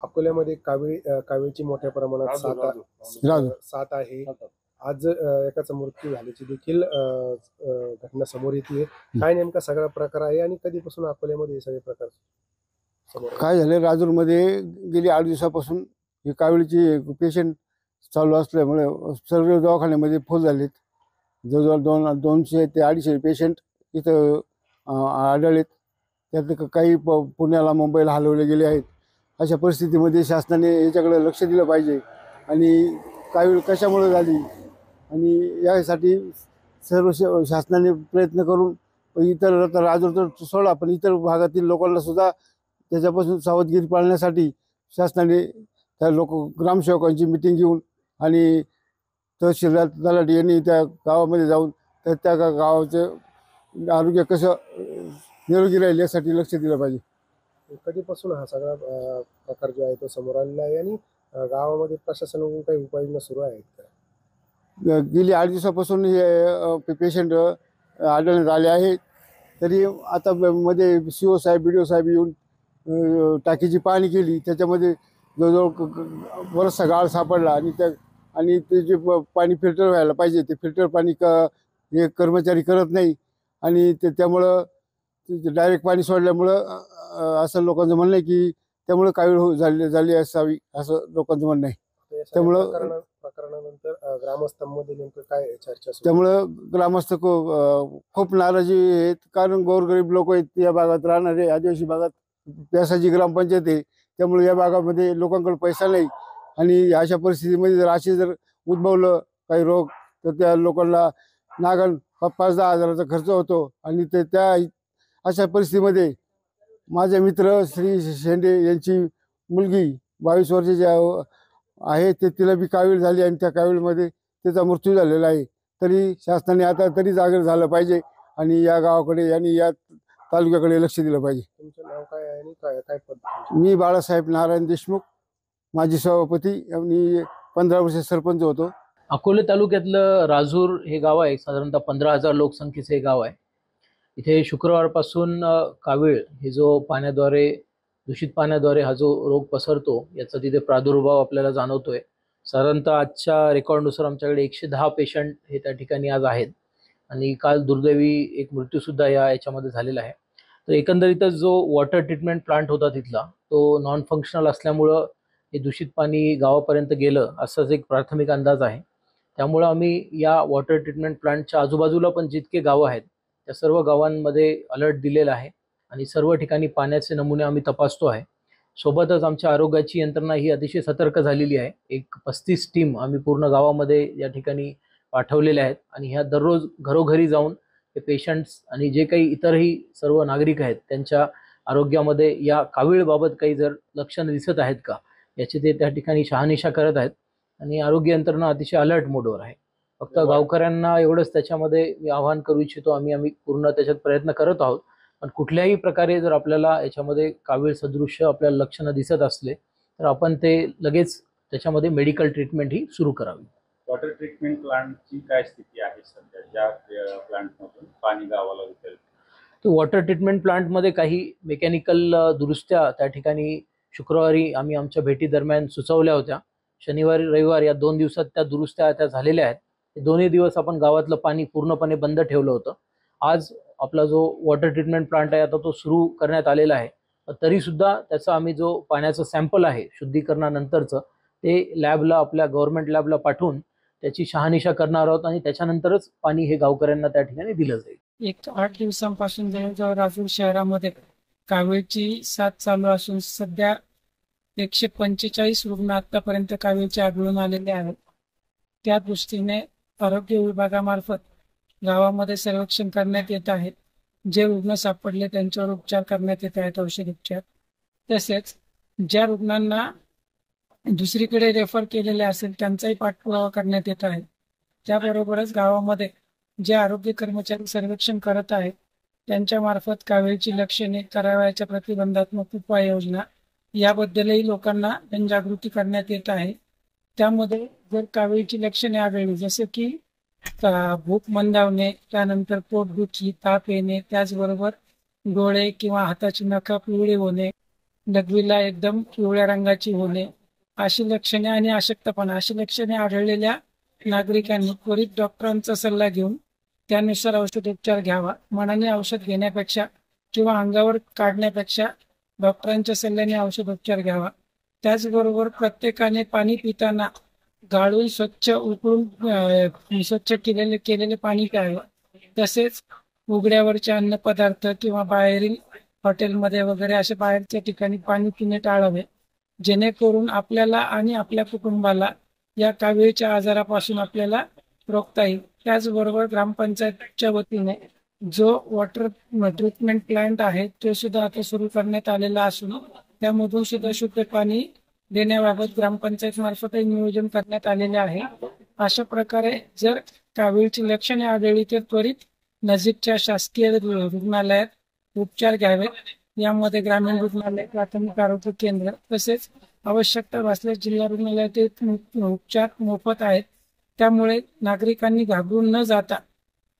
अकोल्यामध्ये कावीळची मोठ्या प्रमाणात साथ आहे। आज एकाचा मृत्यू झाल्याची देखील घटना समोर येते। काय नेमका सगळा प्रकार आहे आणि कधीपासून अकोल्यामध्ये हे सगळे प्रकार समोर काय झाले? राजूरमध्ये गेली 8 दिवसापासून ही कावीळची पेशंट चालू असल्यामुळे सर्व दवाखान्यामध्ये फुल झालेत। जवळजवळ 200 ते 250 पेशंट इथं आढळलेत। त्यात काही पुण्याला मुंबईला हलवले गेले आहेत। अशा परिस्थितीमध्ये शासनाने याच्याकडे लक्ष दिलं पाहिजे आणि कावीळ कशामुळे झाली आणि यासाठी सर्व शासनाने प्रयत्न करून इतर राजूर तर सोडा पण इतर भागातील लोकांना सुद्धा त्याच्यापासून सावधगिरी पाळण्यासाठी शासनाने त्या ग्रामसेवकांची मिटिंग घेऊन आणि तहसीलदार तलाठी यांनी त्या गावामध्ये जाऊन त्या गावाचं आरोग्य कसं निरोगी राहील यासाठी लक्ष दिलं पाहिजे। कधीपासून हा सगळा प्रकार जो आहे तो समोर आलेला आहे आणि गावामध्ये प्रशासनाकडून काही उपाययोजना सुरू आहेत का? गेली 8 दिवसापासून हे पेशंट आढळण्यात आले आहेत। तरी आता मध्ये CO साहेब BDO साहेब येऊन टाकीची पाहणी केली। त्याच्यामध्ये जवळजवळ बराचसा गाळ सापडला आणि ते जे पाणी फिल्टर व्हायला पाहिजे ते फिल्टर पाणी हे कर्मचारी करत नाही आणि त्यामुळं डायरेक्ट पाणी सोडल्यामुळं असं लोकांचं म्हणणं आहे की त्यामुळे कावीळ झाली असावी असं लोकांचं म्हणणं आहे। त्यामुळं प्रकरणानंतर ग्रामस्थांमध्ये नेमकं काय चर्चा? त्यामुळं ग्रामस्थ खूप नाराजी आहेत, कारण गोरगरीब लोक आहेत या भागात राहणारे। आदिवासी भागात प्यासाची ग्रामपंचायत आहे, त्यामुळे या भागामध्ये लोकांकडे पैसा नाही आणि अशा परिस्थितीमध्ये जर उद्भवलं काही रोग तर त्या लोकांना नागण 5-10 हजाराचा खर्च होतो आणि त्या अशा परिस्थितीमध्ये माझे मित्र श्री शेंडे यांची मुलगी 22 वर्षाची आहे, तिला बी कावीळ झाली आणि त्या कावीळमध्ये त्याचा मृत्यू झालेला आहे। तरी शासनाने आता तरी जागर झालं पाहिजे आणि या गावाकडे आणि या तालुक्याकडे लक्ष दिलं पाहिजे। तुमचं नाव काय आहे आणि काय पद्धत? मी बाळासाहेब नारायण देशमुख, माजी सभापती आणि 15 वर्ष सरपंच होतो। अकोले तालुक्यातलं राजूर हे गाव आहे, साधारणतः 15,000 लोकसंख्येचं हे गाव आहे। इथे शुक्रवारपासून कावीळ हे जो दूषित पाण्याद्वारे हा जो रोग पसरतो याचा तिथे प्रादुर्भाव आपल्याला जाणवतोय। साधारणतः आजच्या रेकॉर्डनुसार आमच्याकडे 110 पेशंट हे त्या ठिकाणी आज आहेत आणि काल दुर्दैवी एक मृत्यूसुद्धा याच्यामध्ये झालेला आहे। तर एकंदरीतच जो वॉटर ट्रीटमेंट प्लांट होता तिथला तो नॉन फंक्शनल असल्यामुळं हे दूषित पाणी गावापर्यंत गेलं असाच एक प्राथमिक अंदाज आहे। त्यामुळं आम्ही या वॉटर ट्रीटमेंट प्लांटच्या आजूबाजूला पण जितके गावं आहेत त्या सर्व गावांमध्ये अलर्ट दिलेला आहे आणि सर्व ठिकाणी पाण्याचे नमुने आम्ही तपासतो आहे। सोबतच आमच्या आरोग्याची यंत्रणा ही अतिशय सतर्क झालेली आहे। एक 35 टीम आम्ही पूर्ण गावामध्ये या ठिकाणी पाठवलेल्या आहेत आणि ह्या दररोज घरोघरी जाऊन हे पेशंट्स आणि जे काही इतरही सर्व नागरिक आहेत त्यांच्या आरोग्यामध्ये या कावीळबाबत काही जर लक्षणं दिसत आहेत का याची ते त्या ठिकाणी शहानिशा करत आहेत आणि आरोग्य यंत्रणा अतिशय अलर्ट मोडवर आहे। फक्त गावकऱ्यांना एवढंच त्याच्यामध्ये मी आवाहन करू इच्छितो, आम्ही पूर्ण त्याच्यात प्रयत्न करत आहोत, पण कुठल्याही प्रकारे जर आपल्याला याच्यामध्ये कावीळ सदृश्य आपल्याला लक्षणं दिसत असले तर आपण ते लगेच त्याच्यामध्ये मेडिकल ट्रीटमेंट ही सुरू करावी। वॉटर ट्रीटमेंट प्लांटची काय स्थिती आहे सध्या, ज्या प्लांटमधून पाणी गावाला विकेल? तर वॉटर ट्रीटमेंट प्लांटमध्ये काही मेकॅनिकल दुरुस्त्या त्या ठिकाणी शुक्रवारी आम्ही आमच्या भेटी दरम्यान सुचवल्या होत्या। शनिवारी रविवार या 2 दिवसात त्या दुरुस्त्या त्या झालेल्या आहेत। हे दोन्ही दिवस आपण गावातलं पाणी पूर्णपणे बंद ठेवलं होतं। आज आपला जो वॉटर ट्रीटमेंट प्लांट आहे आता तो सुरू करण्यात आलेला आहे, तरी सुद्धा त्याचा आम्ही जो पाण्याचं सॅम्पल आहे शुद्धीकरणानंतरचं ते लॅबला आपल्या गव्हर्नमेंट लॅबला पाठवून त्याची शहानिशा करणार आहोत आणि त्याच्यानंतरच पाणी हे गावकऱ्यांना त्या ठिकाणी दिलं जाईल। 8 दिवसांपासून जवळजवळ राजूर शहरामध्ये कावीळची साथ चालू असून सध्या 145 रुग्ण आतापर्यंत कावीळचे आढळून आलेले आहेत। त्या दृष्टीने आरोग्य विभागामार्फत गावामध्ये सर्वेक्षण करण्यात येत आहे। जे रुग्ण सापडले त्यांच्यावर उपचार करण्यात येत आहेत, औषध उपचार। तसेच ज्या रुग्णांना दुसरीकडे रेफर केलेले असेल त्यांचाही पाठपुरावा करण्यात येत आहे। त्याबरोबरच गावामध्ये जे आरोग्य कर्मचारी सर्वेक्षण करत आहेत त्यांच्या मार्फत कावीळची लक्षणे, करावयाच्या प्रतिबंधात्मक उपाययोजना याबद्दलही लोकांना जनजागृती करण्यात येत आहे। त्यामध्ये जर कावीळची लक्षणे आढळली जसे की भूक मंदावणे, त्यानंतर पोटदुखी, ताप येणे, त्याचबरोबर डोळे किंवा हाताची नखं पिवळी होणे, लघवीला एकदम पिवळ्या रंगाची होणे अशी लक्षणे आणि अशक्तपणा अशी लक्षणे आढळलेल्या नागरिकांनी त्वरित डॉक्टरांचा सल्ला घेऊन त्यानुसार औषधोपचार घ्यावा. मनाने औषध घेण्यापेक्षा किंवा अंगावर काढण्यापेक्षा डॉक्टरांच्या सल्ल्याने औषधोपचार घ्यावा. त्याचबरोबर प्रत्येकाने पाणी पिताना गाळून स्वच्छ उकळून स्वच्छ केलेले पाणी प्यावं. तसेच उघड्यावरचे अन्नपदार्थ किंवा बाहेरील हॉटेलमध्ये वगैरे अशा बाहेरच्या ठिकाणी पाणी पिणे टाळावे, जेणेकरून आपल्याला आणि आपल्या कुटुंबाला या कावीळच्या आजारापासून आपल्याला रोखता येईल. त्याचबरोबर ग्रामपंचायतच्या वतीने जो वॉटर ट्रीटमेंट प्लांट आहे तो सुद्धा आता सुरू करण्यात आलेला असून त्यामधून सुद्धा शुद्ध पाणी देण्याबाबत ग्रामपंचायत मार्फत नियोजन करण्यात आलेले आहे. अशा प्रकारे जर कावीळची लक्षणे आढळली तर त्वरित नजीकच्या शासकीय रुग्णालयात उपचार घ्यावेत. यामध्ये ग्रामीण रुग्णालय, प्राथमिक आरोग्य केंद्र तसेच आवश्यकता भासल्यास जिल्हा रुग्णालयात उपचार मोफत आहेत. त्यामुळे नागरिकांनी घाबरून न जाता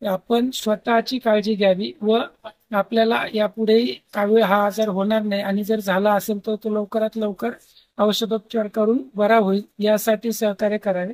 आपण स्वतःची काळजी घ्यावी व आपल्याला यापुढेही कावीळ हा आजार होणार नाही आणि जर झाला असेल तर तो लवकरात लवकर औषधोपचार करून बरा होईल यासाठी सहकार्य करावे.